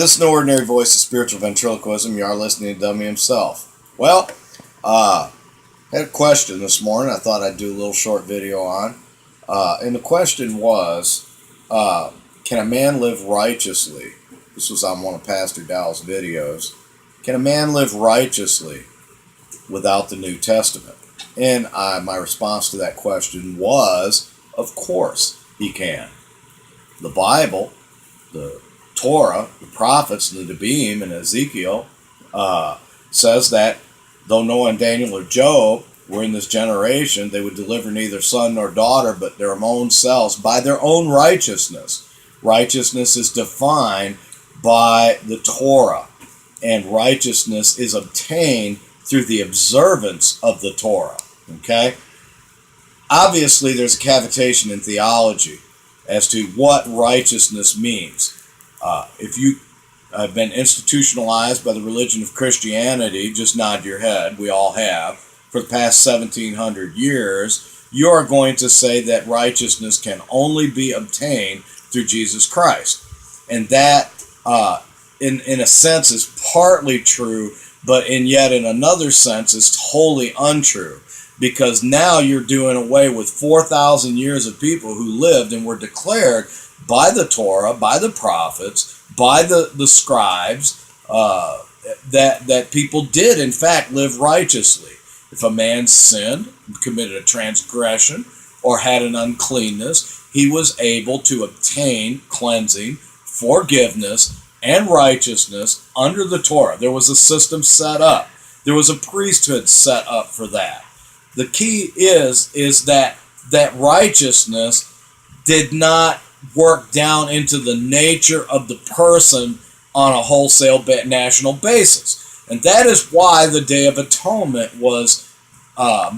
This is no ordinary voice of spiritual ventriloquism. You are listening to Dummy himself. Well, had a question this morning I thought I'd do a little short video on. And the question was, can a man live righteously? This was on one of Pastor Dowell's videos. Can a man live righteously without the New Testament? And my response to that question was, of course he can. The Bible, the Torah, the prophets, the Nevi'im, and Ezekiel says that though Noah and Daniel or Job were in this generation, they would deliver neither son nor daughter, but their own selves by their own righteousness. Righteousness is defined by the Torah, and righteousness is obtained through the observance of the Torah. Okay? Obviously, there's a cavitation in theology as to what righteousness means. If you have been institutionalized by the religion of Christianity, just nod your head, we all have, for the past 1700 years, you are going to say that righteousness can only be obtained through Jesus Christ. And that, in a sense, is partly true, but yet in another sense is wholly untrue. Because now you're doing away with 4,000 years of people who lived and were declared by the Torah, by the prophets, by the scribes, that people did in fact live righteously. If a man sinned, committed a transgression, or had an uncleanness, he was able to obtain cleansing, forgiveness, and righteousness under the Torah. There was a system set up. There was a priesthood set up for that. The key is that righteousness did not work down into the nature of the person on a wholesale national basis. And that is why the Day of Atonement was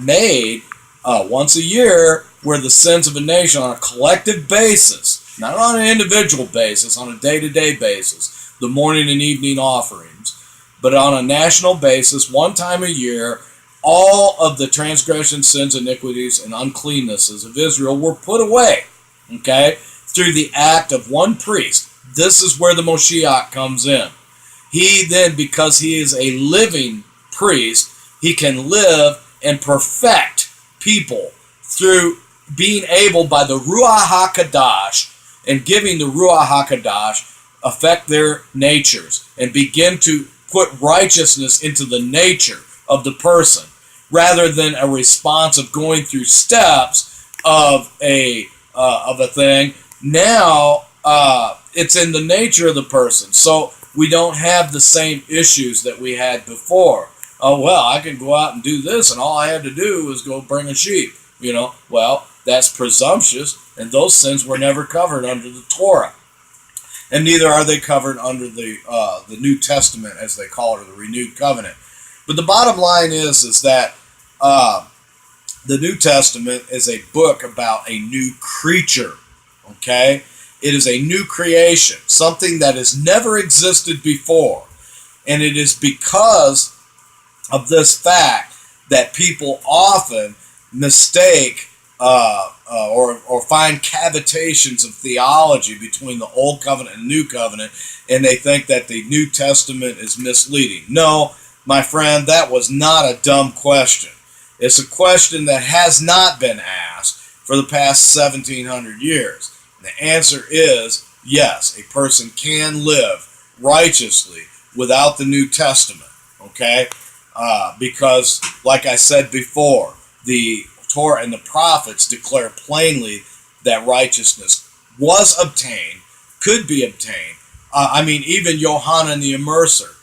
made once a year, where the sins of a nation on a collective basis, not on an individual basis, on a day-to-day basis, the morning and evening offerings, but on a national basis, one time a year, all of the transgressions, sins, iniquities, and uncleannesses of Israel were put away, okay, through the act of one priest. This is where the Moshiach comes in. He then, because he is a living priest, he can live and perfect people through being able, by the Ruach HaKadosh, and giving the Ruach HaKadosh, affect their natures and begin to put righteousness into the nature of the person, rather than a response of going through steps of a thing. Now it's in the nature of the person, so we don't have the same issues that we had before. Oh, well, I can go out and do this, and all I had to do was go bring a sheep. Well, that's presumptuous, and those sins were never covered under the Torah, and neither are they covered under the New Testament, as they call it, or the renewed covenant. But the bottom line is that the New Testament is a book about a new creature, okay? It is a new creation, something that has never existed before. And it is because of this fact that people often mistake or find cavitations of theology between the Old Covenant and New Covenant, and they think that the New Testament is misleading. No, my friend, that was not a dumb question. It's a question that has not been asked for the past 1,700 years. And the answer is yes, a person can live righteously without the New Testament, okay? Because, like I said before, the Torah and the prophets declare plainly that righteousness was obtained, could be obtained. Even Yohanan the Immerser,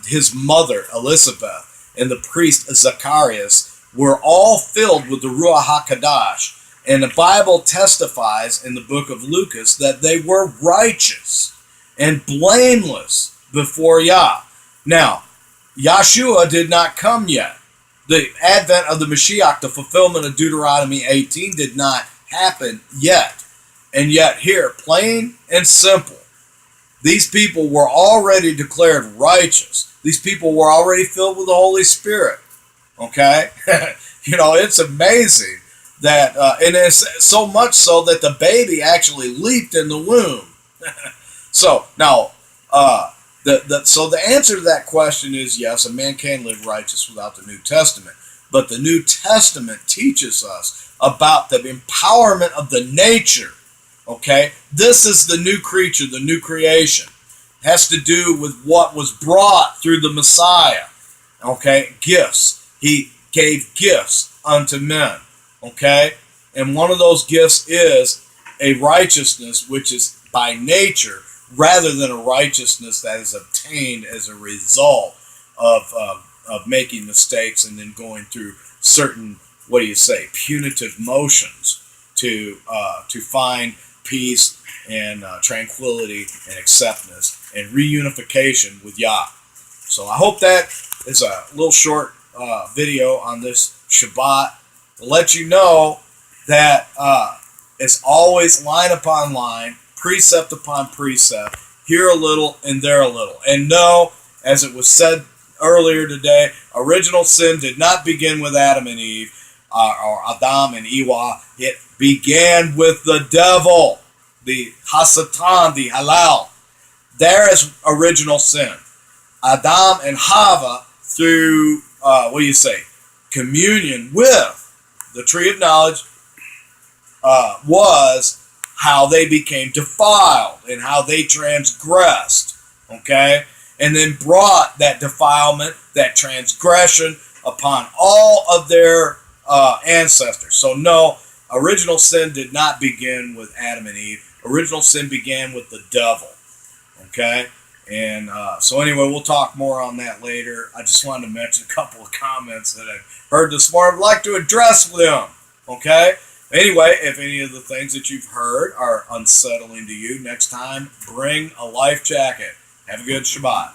his mother, Elizabeth, and the priest, Zacharias, were all filled with the Ruach HaKadosh. And the Bible testifies in the book of Lucas that they were righteous and blameless before Yah. Now, Yahshua did not come yet. The advent of the Mashiach, the fulfillment of Deuteronomy 18, did not happen yet. And yet here, plain and simple, these people were already declared righteous. These people were already filled with the Holy Spirit. Okay? It's amazing that, and it's so much so that the baby actually leaped in the womb. So, now, So the answer to that question is yes, a man can live righteous without the New Testament. But the New Testament teaches us about the empowerment of the nature. Okay? This is the new creature, the new creation. It has to do with what was brought through the Messiah. Okay? Gifts. He gave gifts unto men. Okay? And one of those gifts is a righteousness which is by nature, rather than a righteousness that is obtained as a result of making mistakes and then going through certain, punitive motions to find peace and tranquility and acceptance and reunification with Yah. So I hope that is a little short video on this Shabbat to let you know that it's always line upon line, precept upon precept, here a little and there a little. And no, as it was said earlier today, original sin did not begin with Adam and Eve, or Adam and Ewa. It began with the devil, the Hasatan, the Halal. There is original sin. Adam and Hava, through, communion with the tree of knowledge, was how they became defiled and how they transgressed, okay? And then brought that defilement, that transgression upon all of their ancestors. So no, original sin did not begin with Adam and Eve. Original sin began with the devil, okay? And so anyway, we'll talk more on that later. I just wanted to mention a couple of comments that I've heard this morning. I'd like to address them, okay? Anyway, if any of the things that you've heard are unsettling to you, next time, bring a life jacket. Have a good Shabbat.